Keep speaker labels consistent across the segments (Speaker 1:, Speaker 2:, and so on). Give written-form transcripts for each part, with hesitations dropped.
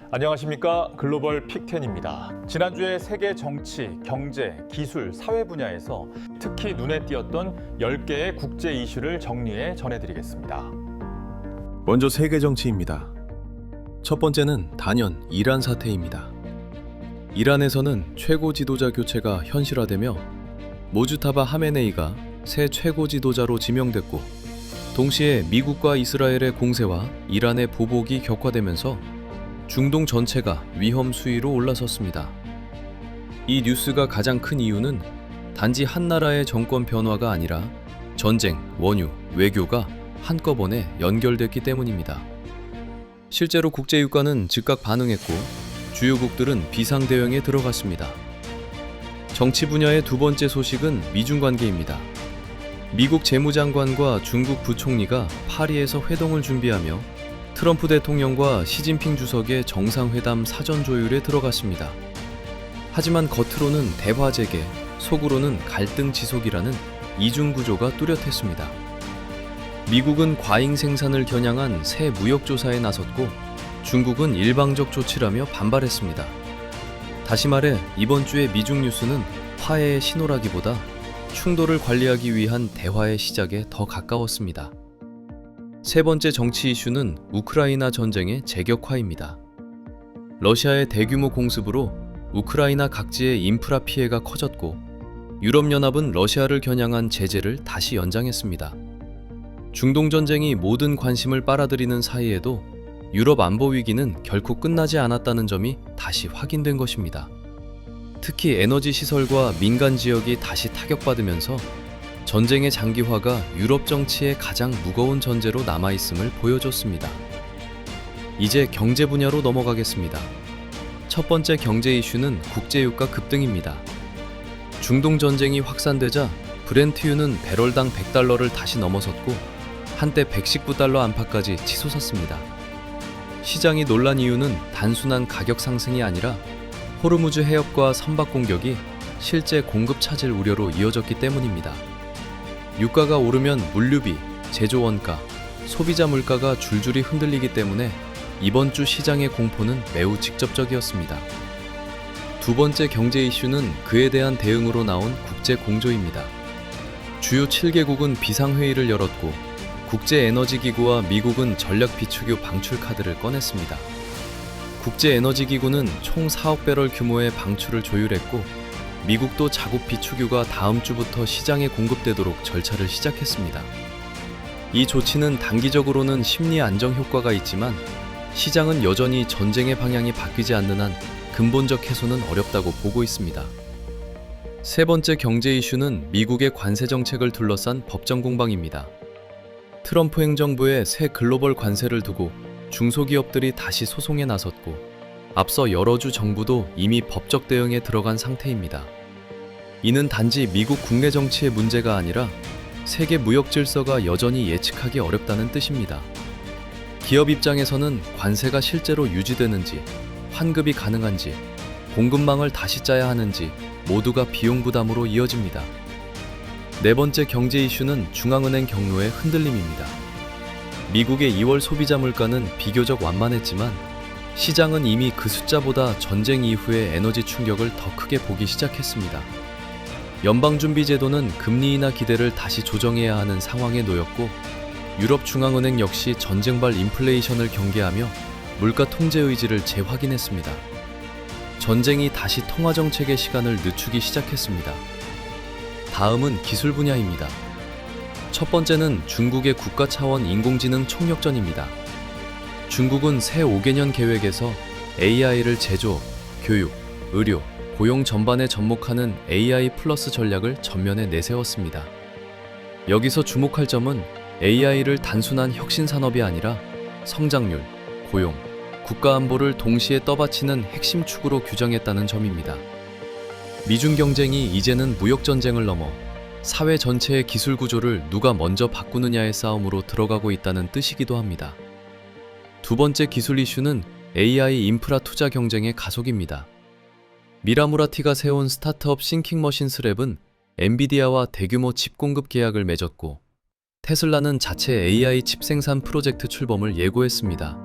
Speaker 1: 안녕하십니까. 글로벌 픽10입니다. 지난주에 세계 정치, 경제, 기술, 사회 분야에서 특히 눈에 띄었던 10개의 국제 이슈를 정리해 전해드리겠습니다.
Speaker 2: 먼저 세계 정치입니다. 첫 번째는 단연 이란 사태입니다. 이란에서는 최고 지도자 교체가 현실화되며 모주타바 하메네이가 새 최고 지도자로 지명됐고, 동시에 미국과 이스라엘의 공세와 이란의 보복이 격화되면서 중동 전체가 위험 수위로 올라섰습니다. 이 뉴스가 가장 큰 이유는 단지 한 나라의 정권 변화가 아니라 전쟁, 원유, 외교가 한꺼번에 연결됐기 때문입니다. 실제로 국제유가는 즉각 반응했고 주요국들은 비상대응에 들어갔습니다. 정치 분야의 두 번째 소식은 미중 관계입니다. 미국 재무장관과 중국 부총리가 파리에서 회동을 준비하며 트럼프 대통령과 시진핑 주석의 정상회담 사전 조율에 들어갔습니다. 하지만 겉으로는 대화 재개, 속으로는 갈등 지속이라는 이중 구조가 뚜렷했습니다. 미국은 과잉 생산을 겨냥한 새 무역 조사에 나섰고, 중국은 일방적 조치라며 반발했습니다. 다시 말해 이번 주의 미중 뉴스는 화해의 신호라기보다 충돌을 관리하기 위한 대화의 시작에 더 가까웠습니다. 세 번째 정치 이슈는 우크라이나 전쟁의 재격화입니다. 러시아의 대규모 공습으로 우크라이나 각지의 인프라 피해가 커졌고, 유럽연합은 러시아를 겨냥한 제재를 다시 연장했습니다. 중동 전쟁이 모든 관심을 빨아들이는 사이에도 유럽 안보 위기는 결코 끝나지 않았다는 점이 다시 확인된 것입니다. 특히 에너지 시설과 민간 지역이 다시 타격받으면서 전쟁의 장기화가 유럽 정치의 가장 무거운 전제로 남아있음을 보여줬습니다. 이제 경제 분야로 넘어가겠습니다. 첫 번째 경제 이슈는 국제유가 급등입니다. 중동 전쟁이 확산되자 브렌트유는 배럴당 $100를 다시 넘어섰고, 한때 $119 안팎까지 치솟았습니다. 시장이 놀란 이유는 단순한 가격 상승이 아니라 호르무즈 해협과 선박 공격이 실제 공급 차질 우려로 이어졌기 때문입니다. 유가가 오르면 물류비, 제조 원가, 소비자 물가가 줄줄이 흔들리기 때문에 이번 주 시장의 공포는 매우 직접적이었습니다. 두 번째 경제 이슈는 그에 대한 대응으로 나온 국제 공조입니다. 주요 7개국은 비상회의를 열었고, 국제에너지기구와 미국은 전략 비축유 방출 카드를 꺼냈습니다. 국제에너지기구는 총 4억 배럴 규모의 방출을 조율했고, 미국도 자국 비축유가 다음 주부터 시장에 공급되도록 절차를 시작했습니다. 이 조치는 단기적으로는 심리 안정 효과가 있지만, 시장은 여전히 전쟁의 방향이 바뀌지 않는 한 근본적 해소는 어렵다고 보고 있습니다. 세 번째 경제 이슈는 미국의 관세 정책을 둘러싼 법정 공방입니다. 트럼프 행정부의 새 글로벌 관세를 두고 중소기업들이 다시 소송에 나섰고, 앞서 여러 주 정부도 이미 법적 대응에 들어간 상태입니다. 이는 단지 미국 국내 정치의 문제가 아니라 세계 무역 질서가 여전히 예측하기 어렵다는 뜻입니다. 기업 입장에서는 관세가 실제로 유지되는지, 환급이 가능한지, 공급망을 다시 짜야 하는지 모두가 비용 부담으로 이어집니다. 네 번째 경제 이슈는 중앙은행 경로의 흔들림입니다. 미국의 2월 소비자 물가는 비교적 완만했지만, 시장은 이미 그 숫자보다 전쟁 이후의 에너지 충격을 더 크게 보기 시작했습니다. 연방준비제도는 금리 인하 기대를 다시 조정해야 하는 상황에 놓였고, 유럽중앙은행 역시 전쟁발 인플레이션을 경계하며 물가 통제 의지를 재확인했습니다. 전쟁이 다시 통화정책의 시간을 늦추기 시작했습니다. 다음은 기술 분야입니다. 첫 번째는 중국의 국가 차원 인공지능 총력전입니다. 중국은 새 5개년 계획에서 AI를 제조업, 교육, 의료, 고용 전반에 접목하는 AI 플러스 전략을 전면에 내세웠습니다. 여기서 주목할 점은 AI를 단순한 혁신 산업이 아니라 성장률, 고용, 국가 안보를 동시에 떠받치는 핵심 축으로 규정했다는 점입니다. 미중 경쟁이 이제는 무역 전쟁을 넘어 사회 전체의 기술 구조를 누가 먼저 바꾸느냐의 싸움으로 들어가고 있다는 뜻이기도 합니다. 두 번째 기술 이슈는 AI 인프라 투자 경쟁의 가속입니다. 미라무라티가 세운 스타트업 싱킹머신스랩은 엔비디아와 대규모 칩 공급 계약을 맺었고, 테슬라는 자체 AI 칩 생산 프로젝트 출범을 예고했습니다.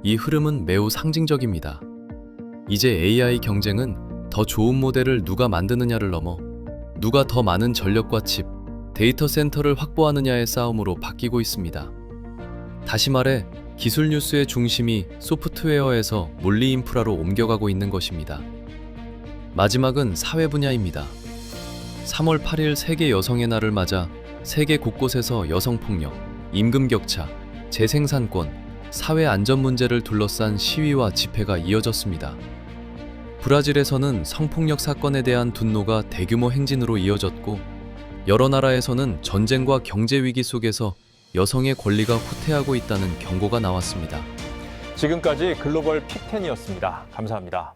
Speaker 2: 이 흐름은 매우 상징적입니다. 이제 AI 경쟁은 더 좋은 모델을 누가 만드느냐를 넘어 누가 더 많은 전력과 칩, 데이터 센터를 확보하느냐의 싸움으로 바뀌고 있습니다. 다시 말해 기술 뉴스의 중심이 소프트웨어에서 물리 인프라로 옮겨가고 있는 것입니다. 마지막은 사회 분야입니다. 3월 8일 세계 여성의 날을 맞아 세계 곳곳에서 여성폭력, 임금 격차, 재생산권, 사회 안전 문제를 둘러싼 시위와 집회가 이어졌습니다. 브라질에서는 성폭력 사건에 대한 분노가 대규모 행진으로 이어졌고, 여러 나라에서는 전쟁과 경제 위기 속에서 여성의 권리가 후퇴하고 있다는 경고가 나왔습니다.
Speaker 1: 지금까지 글로벌 픽10이었습니다. 감사합니다.